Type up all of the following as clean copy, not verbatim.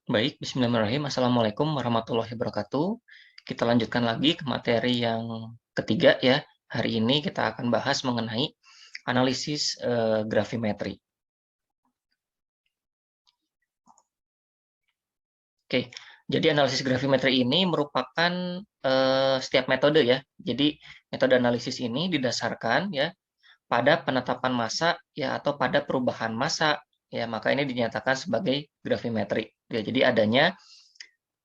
Baik, bismillahirrahmanirrahim. Assalamualaikum warahmatullahi wabarakatuh. Kita lanjutkan lagi ke materi yang ketiga ya. Hari ini kita akan bahas mengenai analisis grafimetri. Oke, jadi analisis grafimetri ini merupakan setiap metode ya. Jadi metode analisis ini didasarkan ya pada penetapan massa ya atau pada perubahan massa ya. Maka ini dinyatakan sebagai grafimetri. Ya, jadi adanya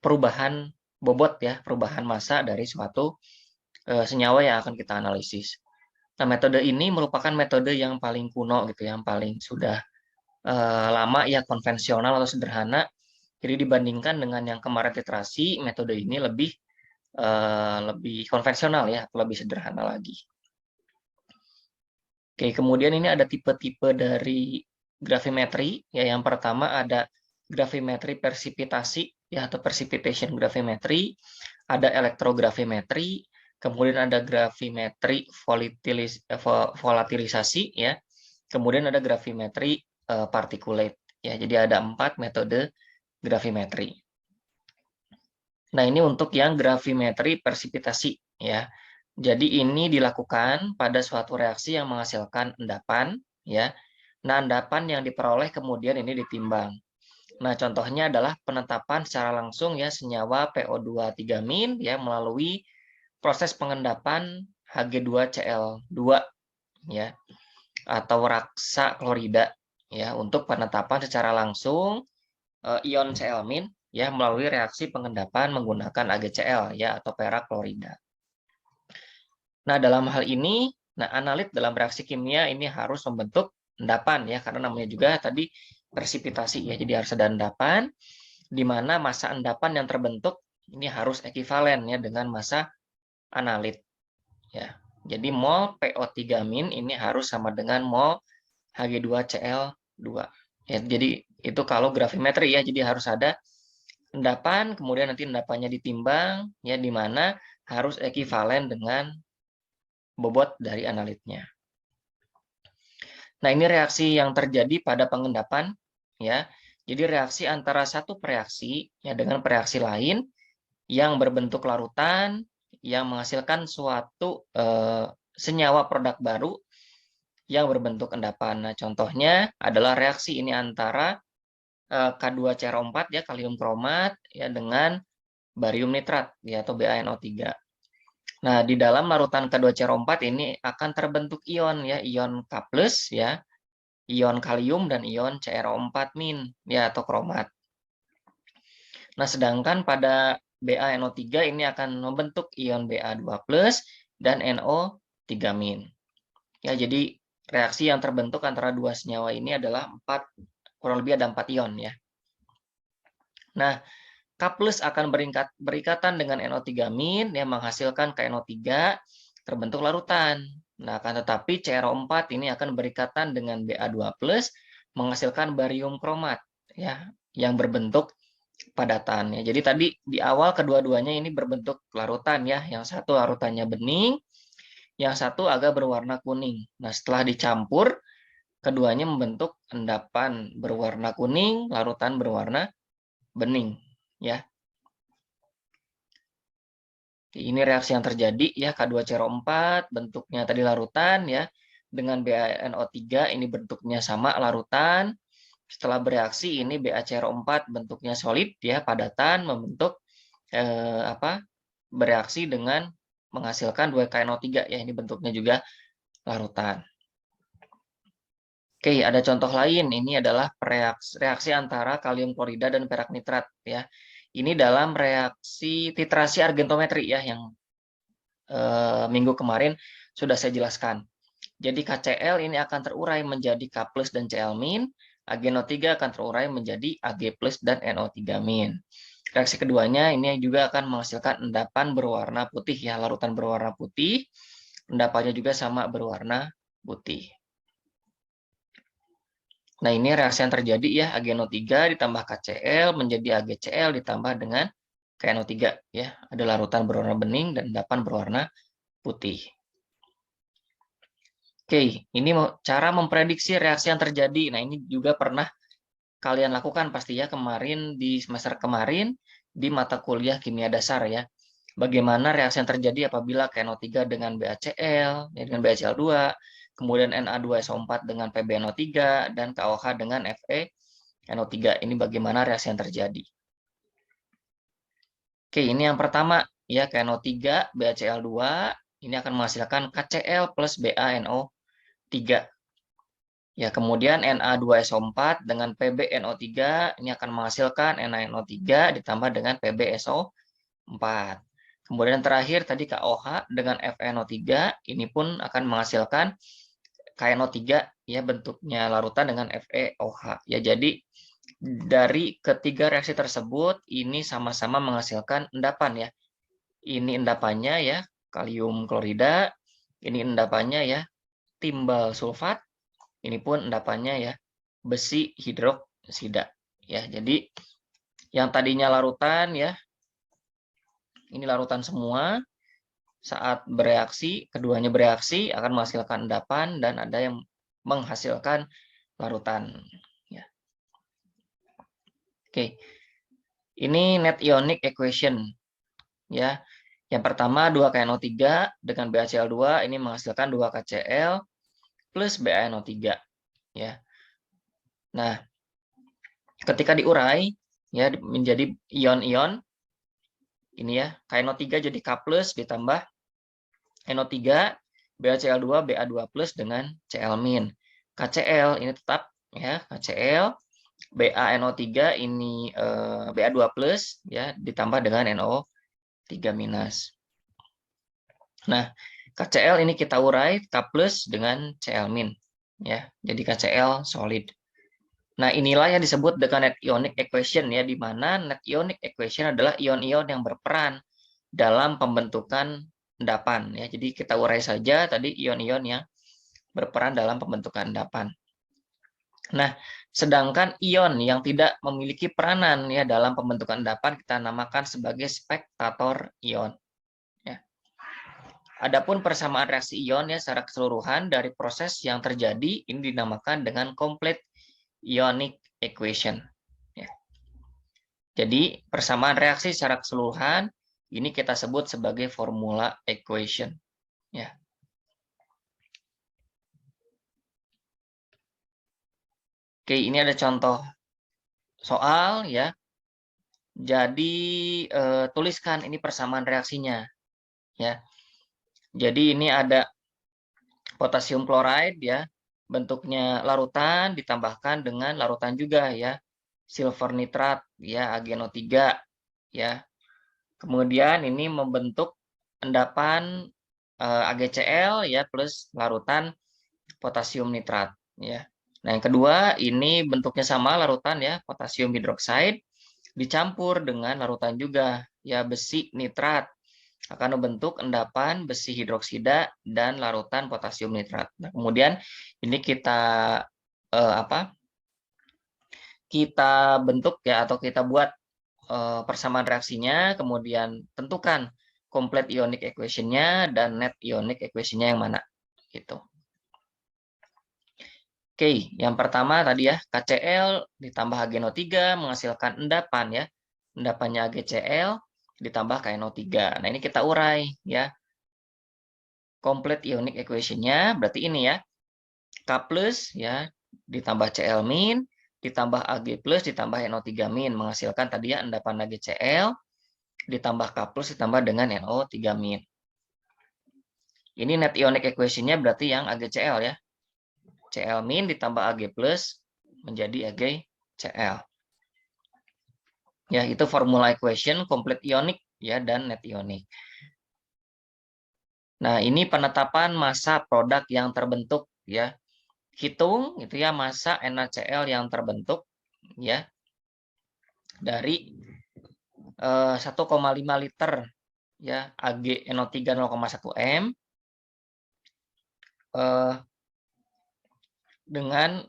perubahan bobot ya, perubahan massa dari suatu senyawa yang akan kita analisis. Nah, metode ini merupakan metode yang paling kuno gitu, yang paling sudah lama ya, konvensional atau sederhana. Jadi dibandingkan dengan yang kemarin literasi, metode ini lebih konvensional ya, atau lebih sederhana lagi. Oke, kemudian ini ada tipe-tipe dari grafimetri. Ya, yang pertama ada grafimetri persipitasi ya atau precipitation grafimetri, ada elektrografimetri, kemudian ada grafimetri volatilisasi ya. Kemudian ada grafimetri particulate ya. Jadi ada 4 metode grafimetri. Nah, ini untuk yang grafimetri persipitasi ya. Jadi ini dilakukan pada suatu reaksi yang menghasilkan endapan ya. Nah, endapan yang diperoleh kemudian ini ditimbang. Nah, contohnya adalah penetapan secara langsung ya senyawa PO2 3- ya melalui proses pengendapan Hg2Cl2 ya atau raksa klorida ya untuk penetapan secara langsung ion Cl- ya melalui reaksi pengendapan menggunakan AgCl ya atau perak klorida. Nah, dalam hal ini, analit dalam reaksi kimia ini harus membentuk endapan ya, karena namanya juga tadi presipitasi ya. Jadi harus ada endapan di mana massa endapan yang terbentuk ini harus ekivalen ya dengan massa analit ya. Jadi mol PO3- ini harus sama dengan mol Hg2Cl2. Ya, jadi itu kalau grafimetri ya, jadi harus ada endapan, kemudian nanti endapannya ditimbang ya di mana harus ekivalen dengan bobot dari analitnya. Nah, ini reaksi yang terjadi pada pengendapan ya. Jadi reaksi antara satu reaksi ya dengan reaksi lain yang berbentuk larutan yang menghasilkan suatu senyawa produk baru yang berbentuk endapan. Nah, contohnya adalah reaksi ini antara K2CR4 ya kalium kromat ya dengan barium nitrat ya atau BaNO3. Nah, di dalam larutan K2CR4 ini akan terbentuk ion ya, ion K+ ya, ion kalium dan ion CrO4- ya atau kromat. Nah, sedangkan pada BaNO3 ini akan membentuk ion Ba2+ dan NO3-. Ya, jadi reaksi yang terbentuk antara dua senyawa ini adalah kurang lebih ada 4 ion ya. Nah, K+ akan berikatan dengan NO3- yang menghasilkan KNO3 terbentuk larutan. Nah, akan tetapi CrO4 ini akan berikatan dengan Ba2+ menghasilkan barium kromat ya yang berbentuk padatan ya. Jadi tadi di awal kedua-duanya ini berbentuk larutan ya. Yang satu larutannya bening, yang satu agak berwarna kuning. Nah, setelah dicampur keduanya membentuk endapan berwarna kuning, larutan berwarna bening ya. Ini reaksi yang terjadi ya, K2CrO4 bentuknya tadi larutan ya, dengan BaNO3 ini bentuknya sama larutan. Setelah bereaksi ini BaCrO4 bentuknya solid ya, padatan membentuk bereaksi dengan menghasilkan 2KNO3 ya, ini bentuknya juga larutan. Oke, ada contoh lain. Ini adalah reaksi antara kalium klorida dan perak nitrat ya. Ini dalam reaksi titrasi argentometri ya yang minggu kemarin sudah saya jelaskan. Jadi KCl ini akan terurai menjadi K+ dan Cl-, AgNO3 akan terurai menjadi Ag+ dan NO3-. Reaksi keduanya ini juga akan menghasilkan endapan berwarna putih ya, larutan berwarna putih. Endapannya juga sama berwarna putih. Nah, ini reaksi yang terjadi ya, AgNO3 ditambah KCl menjadi AgCl ditambah dengan KNO3 ya. Ada larutan berwarna bening dan endapan berwarna putih. Oke, ini cara memprediksi reaksi yang terjadi. Nah, ini juga pernah kalian lakukan pasti ya kemarin di semester kemarin di mata kuliah kimia dasar ya. Bagaimana reaksi yang terjadi apabila KNO3 dengan BaCl, ya, dengan BaCl2, kemudian Na2SO4 dengan PbNO3, dan KOH dengan FeNO3. Ini bagaimana reaksi yang terjadi. Oke, ini yang pertama ya, KNO3 BaCl2 ini akan menghasilkan KCl plus BaNO3. Ya, kemudian Na2SO4 dengan PbNO3 ini akan menghasilkan NaNO3 ditambah dengan PbSO4. Kemudian terakhir tadi KOH dengan FeNO3 ini pun akan menghasilkan KNO3 ya, bentuknya larutan dengan FeOH. Ya, jadi dari ketiga reaksi tersebut ini sama-sama menghasilkan endapan ya. Ini endapannya ya kalium klorida, ini endapannya ya timbal sulfat, ini pun endapannya ya besi hidroksida ya. Jadi yang tadinya larutan ya, ini larutan semua, saat bereaksi keduanya bereaksi akan menghasilkan endapan dan ada yang menghasilkan larutan ya. Oke. Ini net ionic equation ya. Yang pertama 2KNO3 dengan BaCl2 ini menghasilkan 2KCl plus BaNO3 ya. Nah, ketika diurai ya menjadi ion-ion ini ya, KNO3 jadi K+ ditambah NO3, BaCl2 Ba2+ dengan Cl-. KCl ini tetap ya, KCl, BaNO3 ini Ba2+ ya ditambah dengan NO3-. Nah, KCl ini kita urai K+ dengan Cl- ya. Jadi KCl solid. Nah, inilah yang disebut dengan net ionic equation ya, di mana net ionic equation adalah ion-ion yang berperan dalam pembentukan endapan ya. Jadi kita urai saja tadi ion-ion yang berperan dalam pembentukan endapan. Nah, sedangkan ion yang tidak memiliki peranan ya dalam pembentukan endapan kita namakan sebagai spektator ion. Ya. Adapun persamaan reaksi ion ya secara keseluruhan dari proses yang terjadi ini dinamakan dengan complete ionic equation. Ya. Jadi persamaan reaksi secara keseluruhan ini kita sebut sebagai formula equation. Ya. Oke, ini ada contoh soal ya. Jadi tuliskan ini persamaan reaksinya ya. Jadi ini ada potasium klorida ya, bentuknya larutan ditambahkan dengan larutan juga ya, silver nitrat ya, AgNO3 ya. Kemudian ini membentuk endapan AgCl ya plus larutan potasium nitrat ya. Nah, yang kedua ini bentuknya sama larutan ya, potasium hidroksida dicampur dengan larutan juga ya, besi nitrat, akan membentuk endapan besi hidroksida dan larutan potasium nitrat. Nah, kemudian ini kita kita bentuk ya, atau kita buat persamaan reaksinya, kemudian tentukan complete ionic equation-nya dan net ionic equation-nya yang mana gitu. Oke, yang pertama tadi ya, KCl ditambah HgNO3 menghasilkan endapan ya. Endapannya AgCl ditambah KNO3. Nah, ini kita urai ya. Complete ionic equation-nya berarti ini ya. K+ ya ditambah Cl- ditambah Ag+ ditambah NO3- menghasilkan tadi ya endapan AgCl ditambah K+ ditambah dengan NO3-. Ini net ionic equation-nya berarti yang AgCl ya. Cl- ditambah Ag+ menjadi AgCl. Ya, itu formula equation complete ionic ya dan net ionic. Nah, ini penetapan massa produk yang terbentuk ya. Hitung itu ya massa NaCl yang terbentuk ya dari 1,5 liter ya AgNO3 0,1 m dengan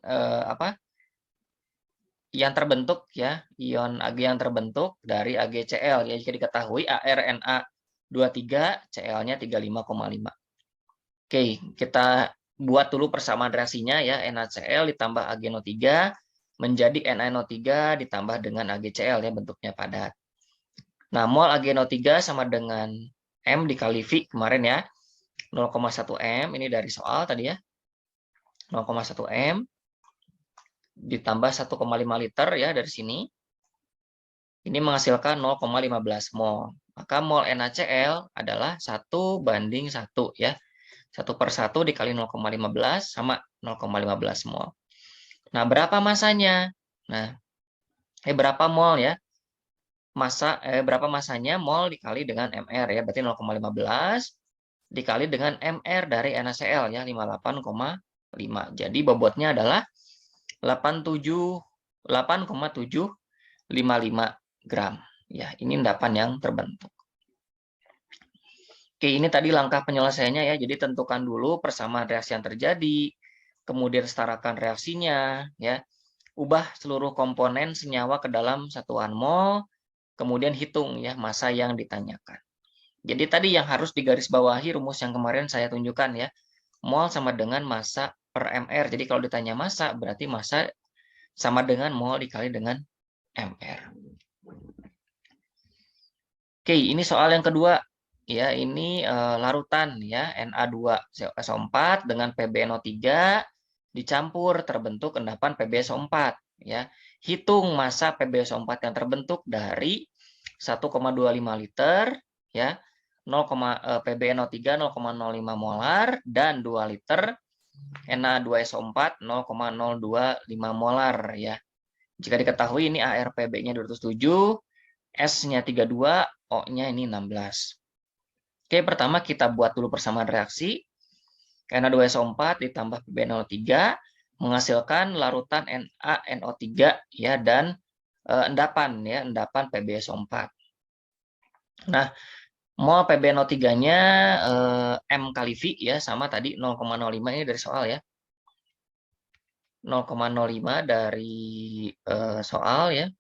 yang terbentuk ya, ion Ag yang terbentuk dari AgCl ya, jika diketahui ArNa23 Cl-nya 35,5. Oke, kita buat dulu persamaan reaksinya ya, NaCl ditambah AgNO3 menjadi NaNO3 ditambah dengan AgCl ya, bentuknya padat. Nah, mol AgNO3 sama dengan M dikali V kemarin ya. 0,1 M ini dari soal tadi ya. 0,1 M ditambah 1,5 liter ya dari sini. Ini menghasilkan 0,15 mol. Maka mol NaCl adalah 1:1 ya. 1/1 dikali 0,15 sama 0,15 mol. Nah, berapa masanya? Nah, berapa mol ya? Berapa masanya? Mol dikali dengan mR ya. Berarti 0,15 dikali dengan mR dari NaCl ya, 58,5. Jadi bobotnya adalah 8,755 gram. Ya, ini endapan yang terbentuk. Oke, ini tadi langkah penyelesaiannya ya. Jadi tentukan dulu persamaan reaksi yang terjadi, kemudian setarakan reaksinya ya. Ubah seluruh komponen senyawa ke dalam satuan mol, kemudian hitung ya massa yang ditanyakan. Jadi tadi yang harus digarisbawahi rumus yang kemarin saya tunjukkan ya. Mol sama dengan massa per mR. Jadi kalau ditanya massa berarti massa sama dengan mol dikali dengan mR. Oke, ini soal yang kedua. Ya, ini larutan ya, Na2SO4 dengan PbNO3 dicampur terbentuk endapan PbSO4 ya. Hitung massa PbSO4 yang terbentuk dari 1,25 liter ya. PbNO3 0,05 molar dan 2 liter Na2SO4 0,025 molar ya. Jika diketahui ini ARPB-nya 207, S-nya 32, O-nya ini 16. Oke, pertama kita buat dulu persamaan reaksi. Na2SO4 ditambah PbNO3 menghasilkan larutan NaNO3 ya dan endapan ya, endapan PbSO4. Nah, mol PbNO3-nya M kali V ya, sama tadi 0,05 ini dari soal ya. 0,05 dari soal ya.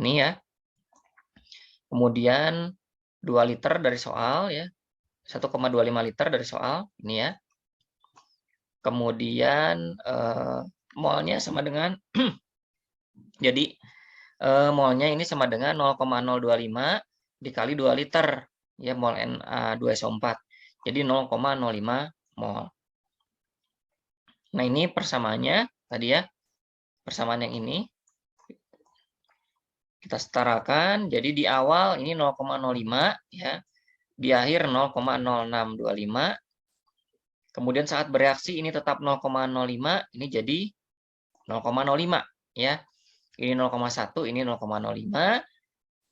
Ini ya. Kemudian 2 liter dari soal ya. 1,25 liter dari soal ini ya. Kemudian molnya sama dengan jadi molnya ini sama dengan 0,025 dikali 2 liter ya, mol Na2SO4. Jadi 0,05 mol. Nah, ini persamaannya tadi ya. Persamaan yang ini kita setarakan. Jadi di awal ini 0,05 ya. Di akhir 0,0625. Kemudian saat bereaksi ini tetap 0,05, ini jadi 0,05 ya. Ini 0,1, ini 0,05.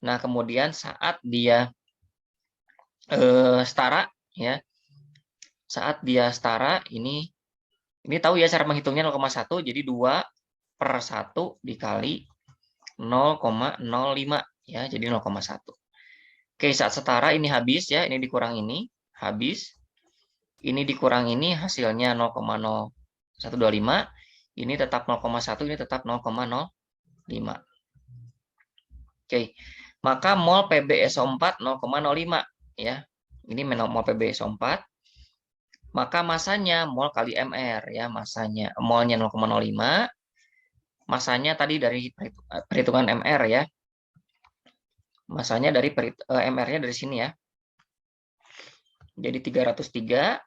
Nah, kemudian saat dia setara ya. Saat dia setara ini tahu ya cara menghitungnya 0,1, jadi 2/1 dikali 0,05 ya, jadi 0,1. Oke, saat setara ini habis ya, ini dikurang ini habis. Ini dikurang ini hasilnya 0,0125, ini tetap 0,1, ini tetap 0,05. Oke, maka mol PbSO4 0,05 ya. Ini mol PbSO4. Maka masanya mol kali mR ya, masanya molnya 0,05. Masanya tadi dari perhitungan mR ya. Masanya dari mR-nya dari sini ya. Jadi 303.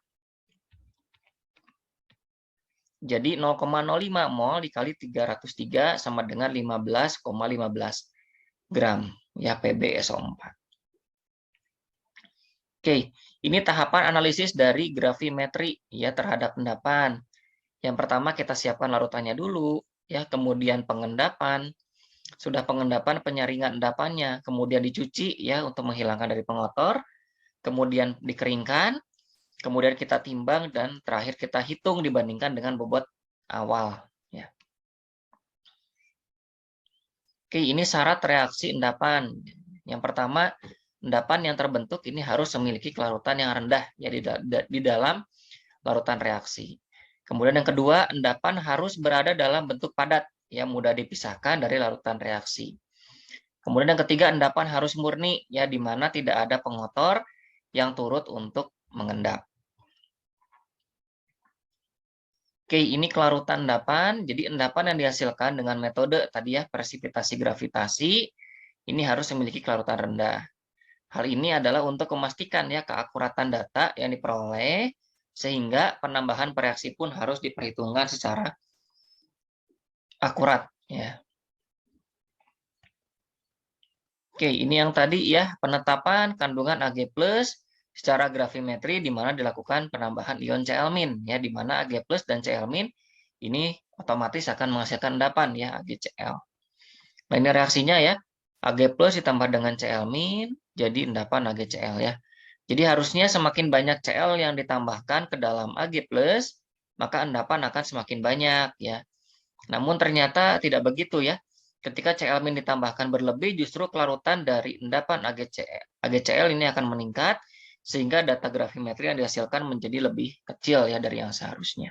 Jadi 0,05 mol dikali 303 sama dengan 15,15 gram ya PbSO4. Oke, ini tahapan analisis dari gravimetri ya terhadap endapan. Yang pertama kita siapkan larutannya dulu ya, kemudian pengendapan. Sudah pengendapan, penyaringan endapannya, kemudian dicuci ya untuk menghilangkan dari pengotor, kemudian dikeringkan, kemudian kita timbang dan terakhir kita hitung dibandingkan dengan bobot awal ya. Oke, ini syarat reaksi endapan. Yang pertama, endapan yang terbentuk ini harus memiliki kelarutan yang rendah ya di dalam larutan reaksi. Kemudian yang kedua, endapan harus berada dalam bentuk padat yang mudah dipisahkan dari larutan reaksi. Kemudian yang ketiga, endapan harus murni ya, di mana tidak ada pengotor yang turut untuk mengendap. Oke, ini kelarutan endapan. Jadi endapan yang dihasilkan dengan metode tadi ya presipitasi gravitasi ini harus memiliki kelarutan rendah. Hal ini adalah untuk memastikan ya keakuratan data yang diperoleh sehingga penambahan reaksi pun harus diperhitungkan secara akurat ya. Oke, ini yang tadi ya penetapan kandungan Ag+ secara gravimetri di mana dilakukan penambahan ion Cl- ya di mana Ag+ dan Cl- ini otomatis akan menghasilkan endapan ya AgCl. Nah, ini reaksinya ya. Ag+ ditambah dengan Cl- jadi endapan AgCl ya. Jadi harusnya semakin banyak Cl yang ditambahkan ke dalam Ag+, maka endapan akan semakin banyak ya. Namun ternyata tidak begitu ya. Ketika Cl- ditambahkan berlebih, justru kelarutan dari endapan AgCl ini akan meningkat, sehingga data gravimetri yang dihasilkan menjadi lebih kecil ya dari yang seharusnya.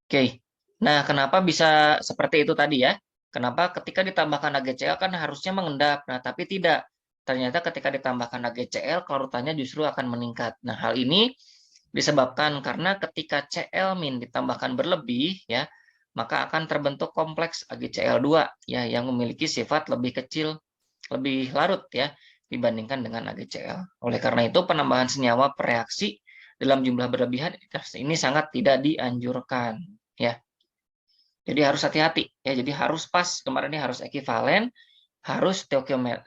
Oke, nah kenapa bisa seperti itu tadi ya? Kenapa ketika ditambahkan AgCl kan harusnya mengendap, nah tapi tidak. Ternyata ketika ditambahkan AgCl, kelarutannya justru akan meningkat. Nah hal ini disebabkan karena ketika Cl- ditambahkan berlebih ya, maka akan terbentuk kompleks AgCl2 ya yang memiliki sifat lebih kecil, lebih larut ya dibandingkan dengan AgCl. Oleh karena itu penambahan senyawa bereaksi dalam jumlah berlebihan ini sangat tidak dianjurkan ya. Jadi harus hati-hati ya. Jadi harus pas, kemarin ini harus ekivalen, harus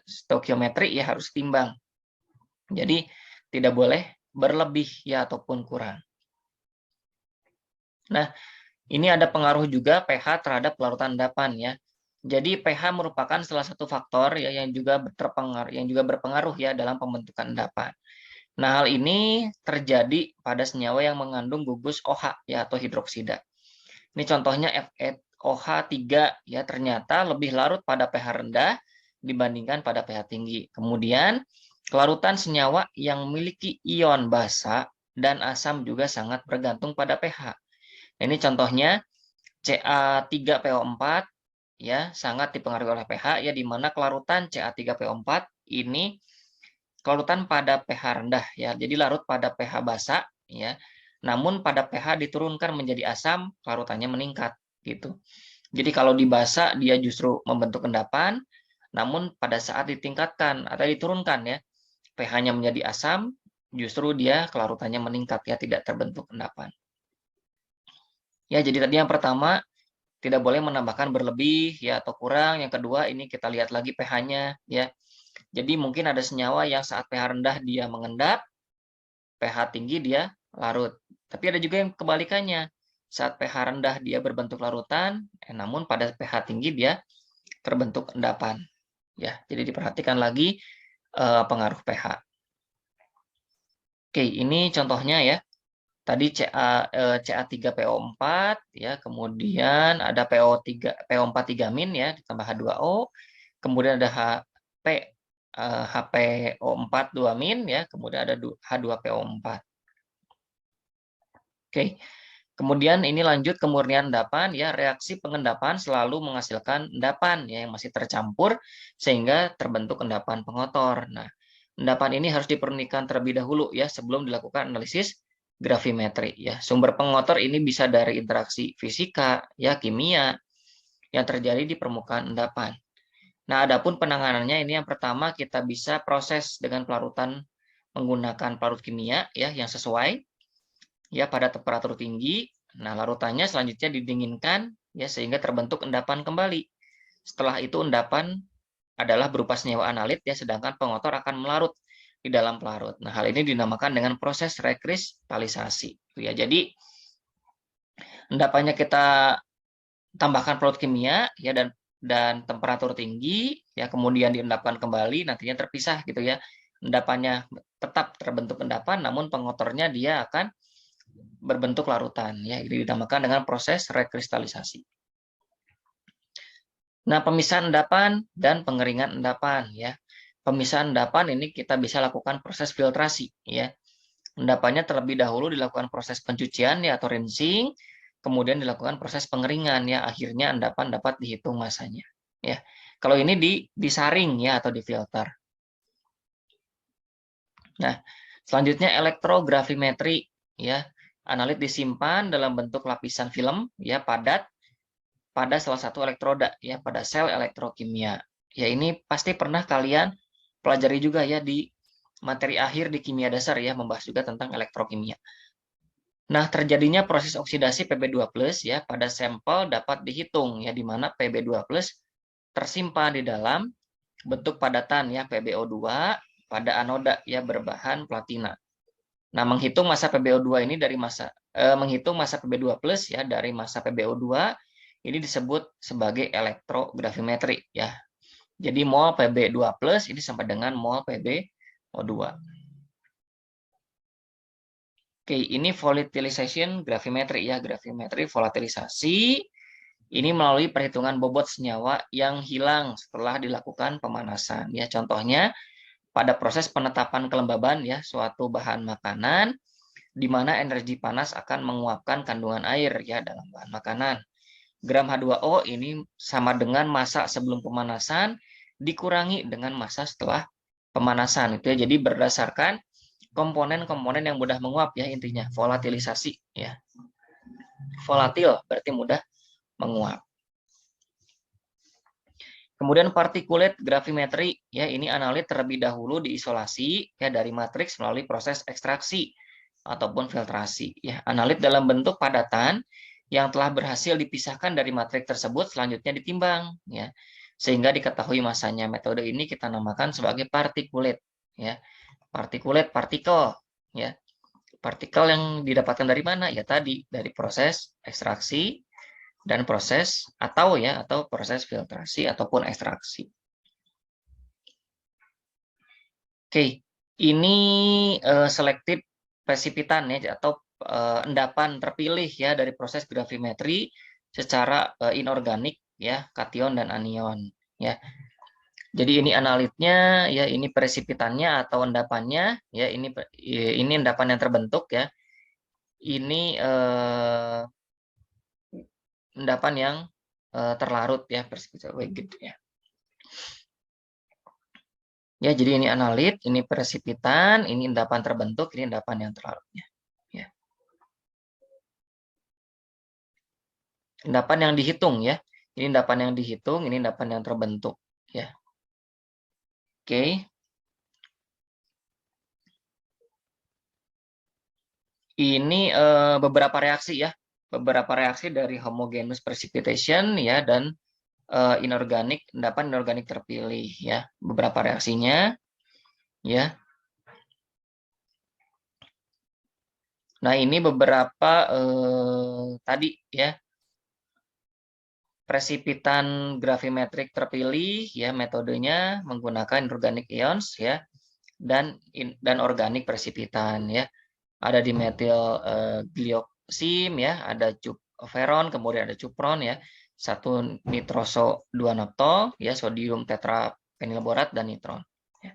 stoikiometri ya harus timbang. Jadi tidak boleh berlebih ya ataupun kurang. Nah, ini ada pengaruh juga pH terhadap larutan endapan ya. Jadi pH merupakan salah satu faktor ya yang juga berpengaruh ya dalam pembentukan endapan. Nah, hal ini terjadi pada senyawa yang mengandung gugus OH ya atau hidroksida. Ini contohnya FeOH3 ya ternyata lebih larut pada pH rendah dibandingkan pada pH tinggi. Kemudian kelarutan senyawa yang memiliki ion basa dan asam juga sangat bergantung pada pH. Ini contohnya Ca3PO4 ya sangat dipengaruhi oleh pH ya di mana kelarutan Ca3PO4 ini kelarutan pada pH rendah ya. Jadi larut pada pH basa ya. Namun pada pH diturunkan menjadi asam, kelarutannya meningkat gitu. Jadi kalau di basa dia justru membentuk endapan, namun pada saat ditingkatkan atau diturunkan ya, pH-nya menjadi asam, justru dia kelarutannya meningkat ya, tidak terbentuk endapan. Ya, jadi tadi yang pertama tidak boleh menambahkan berlebih ya atau kurang. Yang kedua ini kita lihat lagi pH-nya ya. Jadi mungkin ada senyawa yang saat pH rendah dia mengendap, pH tinggi dia larut. Tapi ada juga yang kebalikannya. Saat pH rendah dia berbentuk larutan, namun pada pH tinggi dia terbentuk endapan. Ya, jadi diperhatikan lagi pengaruh pH. Oke, ini contohnya ya. Tadi Ca3PO4 ya, kemudian ada PO4 3- ya ditambah H2O, kemudian ada HPO4 2- ya, kemudian ada H2PO4. Oke. Kemudian ini lanjut ke murnian endapan ya, reaksi pengendapan selalu menghasilkan endapan ya yang masih tercampur sehingga terbentuk endapan pengotor. Nah, endapan ini harus dipurnikan terlebih dahulu ya sebelum dilakukan analisis gravimetri ya. Sumber pengotor ini bisa dari interaksi fisika ya, kimia yang terjadi di permukaan endapan. Nah, adapun penanganannya ini yang pertama kita bisa proses dengan pelarutan menggunakan pelarut kimia ya yang sesuai ya pada temperatur tinggi. Nah, larutannya selanjutnya didinginkan ya sehingga terbentuk endapan kembali. Setelah itu endapan adalah berupa senyawa analit ya sedangkan pengotor akan melarut di dalam pelarut. Nah, hal ini dinamakan dengan proses rekristalisasi. Ya, jadi endapannya kita tambahkan pelarut kimia ya dan temperatur tinggi ya kemudian diendapkan kembali nantinya terpisah gitu ya. Endapannya tetap terbentuk endapan namun pengotornya dia akan berbentuk larutan ya ini dinamakan dengan proses rekristalisasi. Nah, pemisahan endapan dan pengeringan endapan ya. Pemisahan endapan ini kita bisa lakukan proses filtrasi ya. Endapannya terlebih dahulu dilakukan proses pencucian ya atau rinsing, kemudian dilakukan proses pengeringan ya, akhirnya endapan dapat dihitung masanya ya. Kalau ini disaring ya atau difilter. Nah, selanjutnya elektrogravimetri ya. Analit disimpan dalam bentuk lapisan film ya padat pada salah satu elektroda ya pada sel elektrokimia. Ya ini pasti pernah kalian pelajari juga ya di materi akhir di kimia dasar ya membahas juga tentang elektrokimia. Nah, terjadinya proses oksidasi Pb2+ ya pada sampel dapat dihitung ya di mana Pb2+ tersimpan di dalam bentuk padatan ya PbO2 pada anoda ya berbahan platina. Nah, menghitung massa PbO2 ini dari menghitung massa Pb2+ ya dari massa PbO2 ini disebut sebagai elektrogravimetri ya. Jadi mol Pb2+ ini sama dengan mol PbO2. Oke, ini volatilization gravimetri ya, gravimetri volatilisasi. Ini melalui perhitungan bobot senyawa yang hilang setelah dilakukan pemanasan ya. Contohnya pada proses penetapan kelembaban ya suatu bahan makanan di mana energi panas akan menguapkan kandungan air ya dalam bahan makanan. Gram H2O ini sama dengan massa sebelum pemanasan dikurangi dengan massa setelah pemanasan itu ya. Jadi berdasarkan komponen-komponen yang mudah menguap ya intinya volatilisasi ya. Volatil berarti mudah menguap. Kemudian particulate gravimetri ya ini analit terlebih dahulu diisolasi ya dari matriks melalui proses ekstraksi ataupun filtrasi ya. Analit dalam bentuk padatan yang telah berhasil dipisahkan dari matriks tersebut selanjutnya ditimbang ya. Sehingga diketahui masanya. Metode ini kita namakan sebagai particulate ya. Particulate partikel ya. Partikel yang didapatkan dari mana? Ya tadi dari proses ekstraksi dan proses atau proses filtrasi ataupun ekstraksi. Oke, ini selected precipitan ya atau endapan terpilih ya dari proses gravimetri secara inorganik ya, kation dan anion ya. Jadi ini analitnya ya, ini presipitannya atau endapannya ya, ini endapan yang terbentuk ya. Ini endapan yang terlarut ya, gitu ya. Ya, jadi ini analit, ini presipitan, ini endapan terbentuk, ini endapan yang terlarutnya. Ya. Endapan yang dihitung ya. Ini endapan yang dihitung, ini endapan yang terbentuk ya. Oke. Ini beberapa reaksi ya. Beberapa reaksi dari homogeneous precipitation ya dan inorganik, endapan inorganik terpilih ya. Beberapa reaksinya ya. Nah, ini beberapa tadi ya. Presipitan gravimetrik terpilih ya, metodenya menggunakan inorganic ions ya dan organik presipitan ya. Ada dimetil glioxim ya, ada cupferon, kemudian ada cupron ya. 1 nitroso 2 naptol ya, sodium tetrafenilborat dan nitron ya.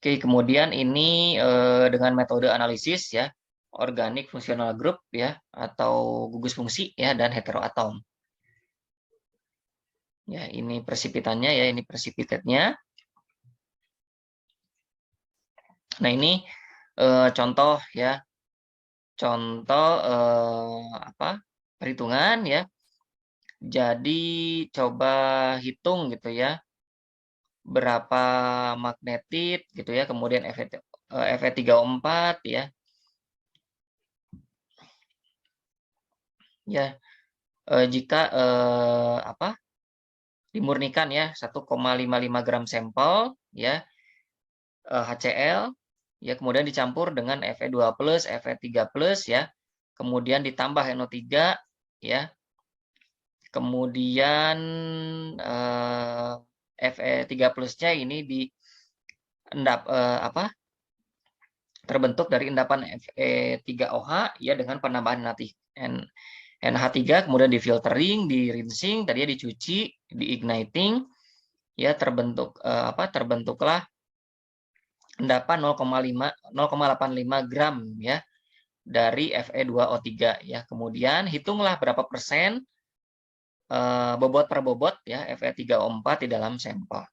Oke, kemudian ini dengan metode analisis ya, organik fungsional group ya atau gugus fungsi ya dan heteroatom. Ya, ini presipitannya ya, ini precipitate-nya. Nah, ini contoh ya. Contoh perhitungan ya. Jadi coba hitung gitu ya. Berapa magnetit gitu ya, kemudian Fe3O4 ya. Ya, jika dimurnikan ya 1,55 gram sampel ya HCl ya, kemudian dicampur dengan Fe2+, Fe3+ ya, kemudian ditambah NO3 ya, kemudian Fe3+-nya ini terbentuk dari endapan Fe3OH ya dengan penambahan NH3, kemudian difiltering, di-rinsing, tadinya dicuci, di-igniting ya, terbentuklah endapan 0,85 gram ya dari Fe2O3 ya. Kemudian hitunglah berapa persen bobot per bobot ya Fe3O4 di dalam sampel.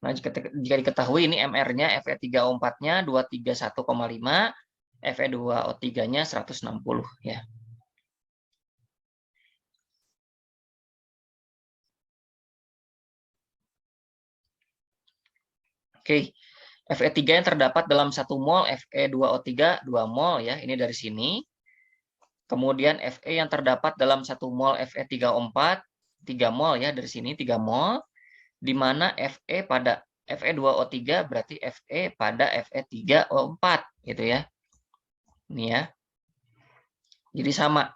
Nah, jika diketahui ini MR-nya Fe3O4-nya 231,5, Fe2O3-nya 160 ya. Oke. Fe3 yang terdapat dalam 1 mol, Fe2O3 2 mol ya, ini dari sini. Kemudian Fe yang terdapat dalam 1 mol Fe3O4 3 mol ya, dari sini 3 mol, di mana Fe pada Fe2O3 berarti Fe pada Fe3O4 gitu ya. Ini ya. Jadi sama.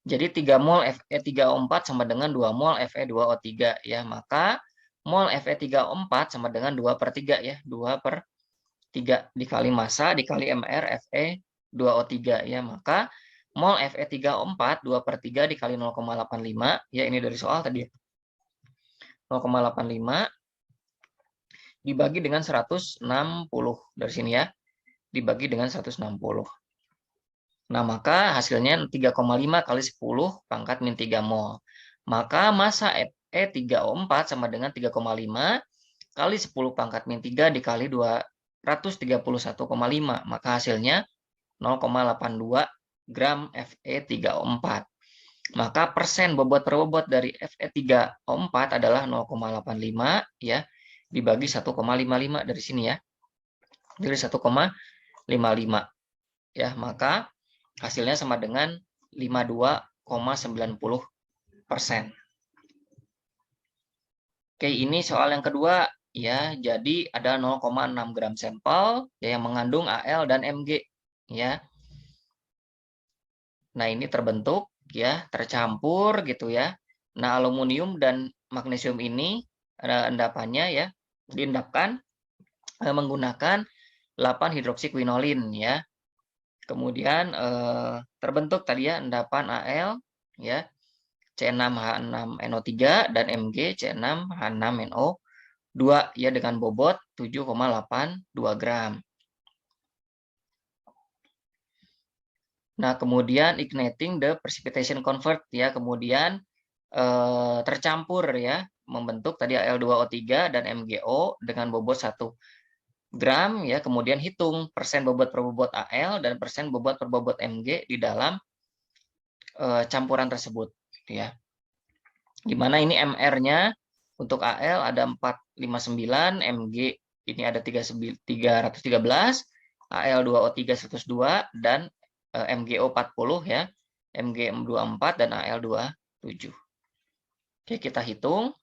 Jadi 3 mol Fe3O4 sama dengan 2 mol Fe2O3 ya. Maka mol Fe3O4 sama dengan 2/3 ya. 2/3 dikali massa dikali MR Fe2O3 ya. Maka mol Fe3O4 2/3 dikali 0,85 ya, ini dari soal tadi 0,85 dibagi dengan 160 dari sini ya. Dibagi dengan 160. Nah, maka hasilnya 3,5 kali 10 pangkat min 3 mol. Maka massa Fe3O4 sama dengan 3,5 kali 10 pangkat min 3 dikali 231,5. Maka hasilnya 0,82 gram Fe3O4. Maka persen bobot per bobot dari Fe3O4 adalah 0,85 ya, dibagi 1,55 dari sini ya. Dari 1,55 ya, maka hasilnya sama dengan 52,90%. Oke, ini soal yang kedua ya. Jadi ada 0,6 gram sampel ya, yang mengandung Al dan Mg ya. Nah, ini terbentuk ya, tercampur gitu ya. Nah, aluminium dan magnesium ini ada endapannya ya, diendapkan menggunakan 8 hidroksikwinolin ya. Kemudian terbentuk tadi ya endapan Al ya, C6H6NO3 dan Mg C6H6NO2 ya, dengan bobot 7,82 gram. Nah, kemudian igniting the precipitation convert ya, kemudian tercampur ya, membentuk tadi Al2O3 dan MgO dengan bobot 1 gram ya. Kemudian hitung persen bobot per bobot Al dan persen bobot per bobot Mg di dalam campuran tersebut ya. Dimana ini MR-nya untuk Al ada 459, Mg ini ada 313, Al2O3 102 dan MgO 40 ya, Mg24 dan Al27. Oke, kita hitung.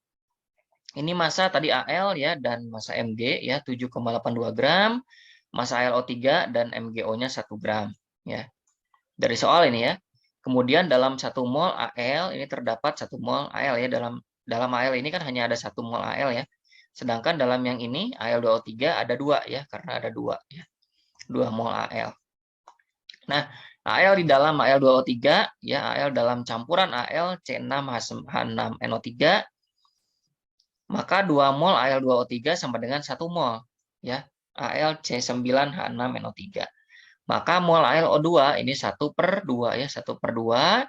Ini massa tadi Al ya dan massa Mg ya 7,82 gram, massa AlO3 dan MgO-nya 1 gram ya. Dari soal ini ya. Kemudian dalam 1 mol Al ini terdapat 1 mol Al ya, dalam Al ini kan hanya ada 1 mol Al ya. Sedangkan dalam yang ini Al2O3 ada 2 ya, karena ada 2 ya. 2 mol Al. Nah, Al di dalam Al2O3 ya, Al dalam campuran Al C6H6NO3, maka 2 mol Al2O3 sama dengan 1 mol ya, Al C9H6NO3. Maka mol AlO2 ini 1/2 ya, 1/2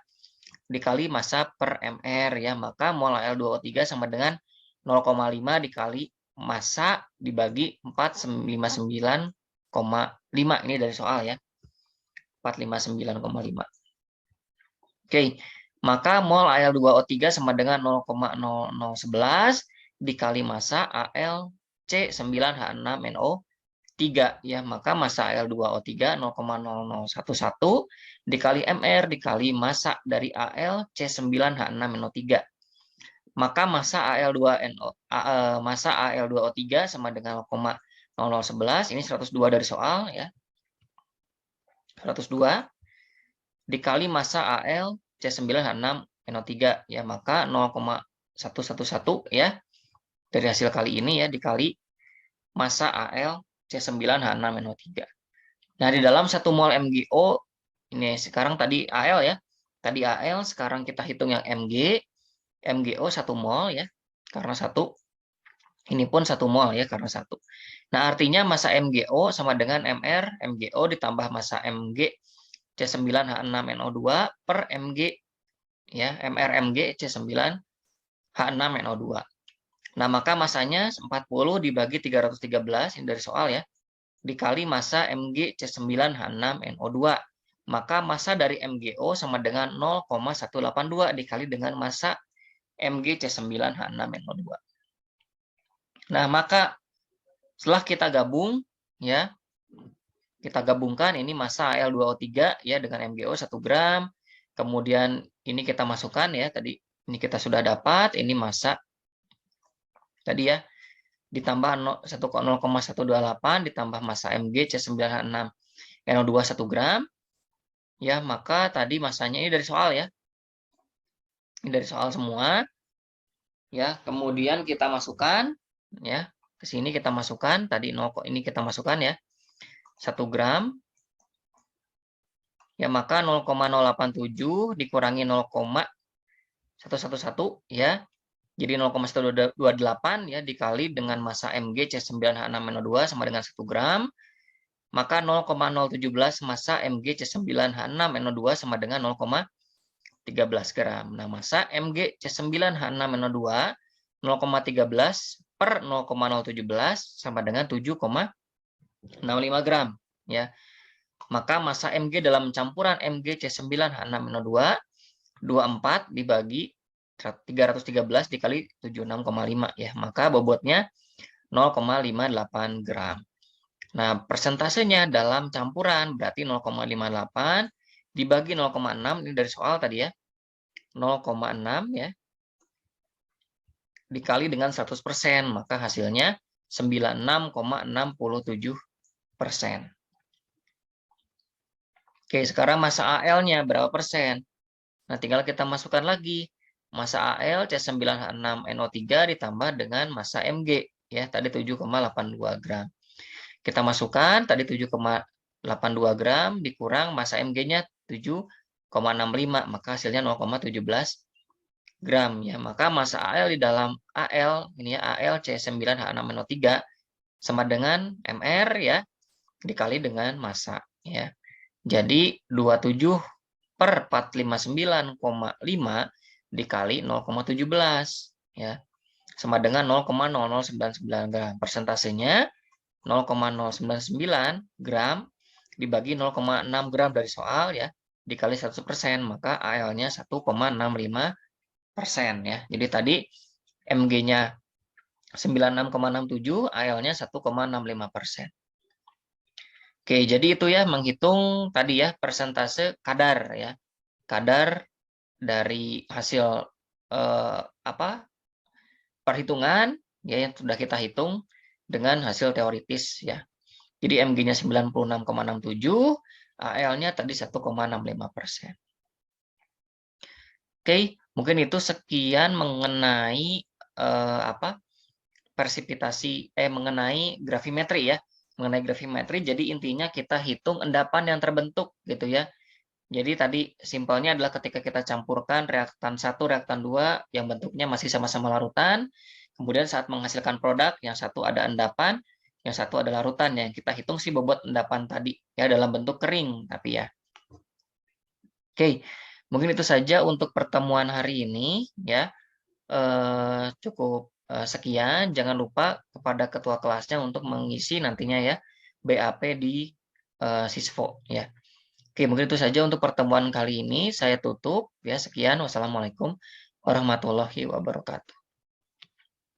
dikali massa per mr ya, maka mol Al2O3 sama dengan 0,5 dikali massa dibagi 459,5, ini dari soal ya, 459,5. Oke, maka mol Al2O3 sama dengan 0,0011 dikali massa Al C9H6NO3 ya, maka massa Al2O3 0,0011 dikali mr dikali massa dari Al C9H6NO3. Maka massa Al2O3 sama dengan 0,0011, ini 102 dari soal ya. 102 dikali massa Al C9H6NO3 ya, maka 0,111 ya dari hasil kali ini ya, dikali massa Al C9H6NO3. Nah, di dalam 1 mol MgO ini sekarang tadi Al ya. Tadi Al, sekarang kita hitung yang Mg. MgO 1 mol ya, karena 1. Ini pun 1 mol ya, karena 1. Nah, artinya massa MgO sama dengan MR MgO ditambah massa Mg C9H6NO2 per Mg ya, MR Mg C9H6NO2. Nah, maka masanya 40 dibagi 313, ini dari soal ya, dikali massa MgC9H6NO2. Maka massa dari MgO sama dengan 0,182 dikali dengan massa MgC9H6NO2. Nah, maka setelah kita gabung, ya, kita gabungkan ini massa Al2O3 ya dengan MgO 1 gram. Kemudian ini kita masukkan ya, tadi ini kita sudah dapat, ini massa tadi ya, ditambah 0,128 ditambah massa MgC9H6NO2 1 gram. Ya, maka tadi massanya ini dari soal ya. Ini dari soal semua. Ya, kemudian kita masukkan ya. Ke sini kita masukkan tadi 0 ini kita masukkan ya. 1 gram. Ya, maka 0,087 dikurangi 0,111 ya. Jadi 0,128 ya dikali dengan massa MgC9H6NO2 sama dengan 1 gram. Maka 0,017 massa MgC9H6NO2 sama dengan 0,13 gram. Nah, massa MgC9H6NO2 0,13 per 0,017 sama dengan 7,65 gram. Ya. Maka massa Mg dalam campuran MgC9H6NO2 24 dibagi 313 dikali 76,5 ya. Maka bobotnya 0,58 gram. Nah, persentasenya dalam campuran berarti 0,58 dibagi 0,6 ini dari soal tadi ya. 0,6 ya. Dikali dengan 100%, maka hasilnya 96,67%. Oke, sekarang massa AL-nya berapa persen? Nah, tinggal kita masukkan lagi. Massa AL C9H6NO3 ditambah dengan massa Mg. Ya, tadi 7,82 gram. Kita masukkan, tadi 7,82 gram, dikurang massa Mg-nya 7,65. Maka hasilnya 0,17 gram. Ya, maka massa AL di dalam AL, ini ya, AL C9H6NO3 sama dengan MR ya, dikali dengan massa. Ya. Jadi 27 per 459,5 dikali 0,17 ya sama dengan 0,0099 gram. Persentasenya 0,099 gram dibagi 0,6 gram dari soal ya dikali 100%, maka AL-nya 1,65% ya. Jadi tadi Mg-nya 96,67, AL-nya 1,65%. Oke, jadi itu ya menghitung tadi ya persentase kadar ya. Kadar dari hasil perhitungan ya yang sudah kita hitung dengan hasil teoritis ya. Jadi Mg-nya 96,67, AL-nya tadi 1,65%. Oke, mungkin itu sekian mengenai persipitasi mengenai gravimetri ya. Mengenai gravimetri, jadi intinya kita hitung endapan yang terbentuk gitu ya. Jadi tadi simpelnya adalah ketika kita campurkan reaktan 1, reaktan 2 yang bentuknya masih sama-sama larutan, kemudian saat menghasilkan produk, yang satu ada endapan, yang satu ada larutan. Yang kita hitung sih bobot endapan tadi ya dalam bentuk kering tapi ya. Oke, mungkin itu saja untuk pertemuan hari ini ya. Cukup sekian, jangan lupa kepada ketua kelasnya untuk mengisi nantinya ya BAP di Sisvo ya. Oke, mungkin itu saja untuk pertemuan kali ini. Saya tutup ya. Sekian, wassalamualaikum warahmatullahi wabarakatuh.